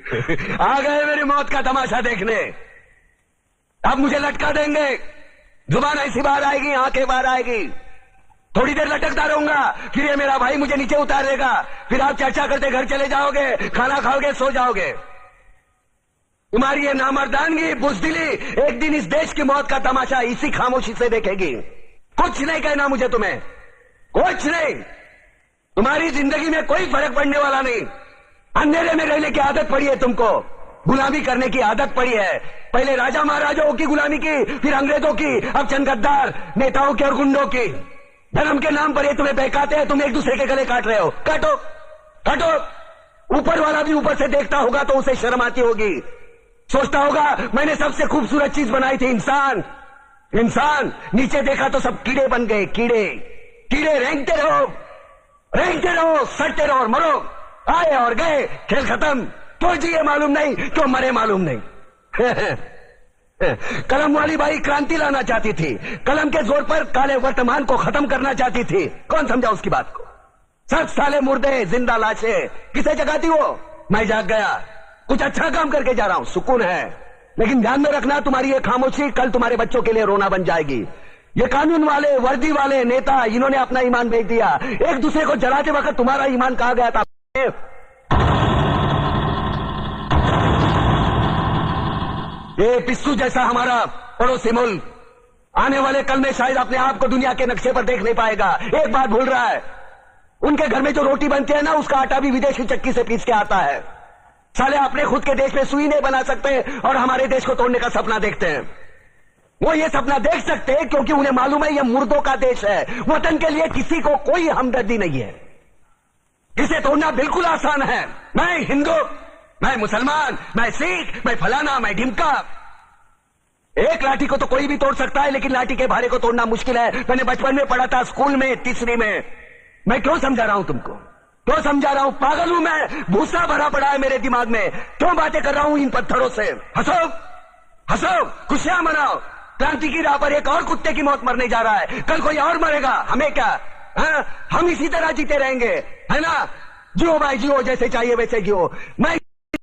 आ गए मेरी मौत का तमाशा देखने। अब मुझे लटका देंगे, जुबान ऐसी बाहर आएगी, आंखें बाहर आएगी, थोड़ी देर लटकता रहूंगा, फिर ये मेरा भाई मुझे नीचे उतार देगा, फिर आप चर्चा करते घर चले जाओगे, खाना खाओगे, सो जाओगे। तुम्हारी ये नामर्दानगी, बुज़दिली एक दिन इस देश की मौत का तमाशा इसी खामोशी से देखेगी। कुछ नहीं कहना मुझे तुम्हें, कुछ नहीं। तुम्हारी जिंदगी में कोई फर्क पड़ने वाला नहीं। अंधेरे में रहने की आदत पड़ी है तुमको, गुलामी करने की आदत पड़ी है। पहले राजा महाराजाओं की गुलामी की, फिर अंग्रेजों की, अब चंद गद्दार नेताओं की और गुंडों की। धर्म के नाम पर ये तुम्हें बहकाते हैं, तुम एक दूसरे के गले काट रहे हो। काटो काटो। ऊपर वाला भी ऊपर से देखता होगा तो उसे शर्म आती होगी, सोचता होगा मैंने सबसे खूबसूरत चीज बनाई थी, इंसान। इंसान नीचे देखा तो सब कीड़े बन गए, कीड़े कीड़े। रेंगते रहो, सटते रहो और मरो। आए और गए, खेल खत्म। क्यों जिए मालूम नहीं, क्यों मरे मालूम नहीं। कलम वाली बाई क्रांति लाना चाहती थी, कलम के जोर पर काले वर्तमान को खत्म करना चाहती थी। कौन समझा उसकी बात को? सब साले मुर्दे, जिंदा लाशें। किसे जगाती वो? मैं जाग गया, कुछ अच्छा काम करके जा रहा हूं, सुकून है। लेकिन ध्यान में रखना, तुम्हारी ये खामोशी कल तुम्हारे बच्चों के लिए रोना बन जाएगी। ये कानून वाले, वर्दी वाले नेता, इन्होंने अपना ईमान बेच दिया। एक दूसरे को जलाते वक्त तुम्हारा ईमान कहां गया था? ये पिस्सू जैसा हमारा पड़ोसी मुल्क आने वाले कल में शायद अपने आप को दुनिया के नक्शे पर देख नहीं पाएगा। एक बात भूल रहा है, उनके घर में जो रोटी बनती है ना, उसका आटा भी विदेशी चक्की से पीस के आता है। साले अपने खुद के देश में सुई नहीं बना सकते और हमारे देश को तोड़ने का सपना देखते हैं। वो ये सपना देख सकते हैं क्योंकि उन्हें मालूम है ये मुर्दों का देश है। वतन के लिए किसी को कोई हमदर्दी नहीं है। इसे तोड़ना बिल्कुल आसान है। मैं हिंदू, मैं मुसलमान, मैं सिख, मैं फलाना, मैं ढिमका। एक लाठी को तो कोई भी तोड़ सकता है, लेकिन लाठी के भारे को तोड़ना मुश्किल है। मैंने बचपन में पढ़ा था, स्कूल में, तीसरी में। मैं क्यों समझा रहा हूं तुमको, क्यों समझा रहा हूं? पागल हूं मैं, भूसा भरा पड़ा है मेरे दिमाग में। क्यों बातें कर रहा हूं इन पत्थरों से? हंसो हंसो, खुशियां मनाओ। क्रांति की राह पर एक और कुत्ते की मौत मरने जा रहा है, कल कोई और मरेगा, हमें क्या? हम इसी तरह जीते रहेंगे, है ना? जियो भाई जियो, जैसे चाहिए वैसे जियो। मैं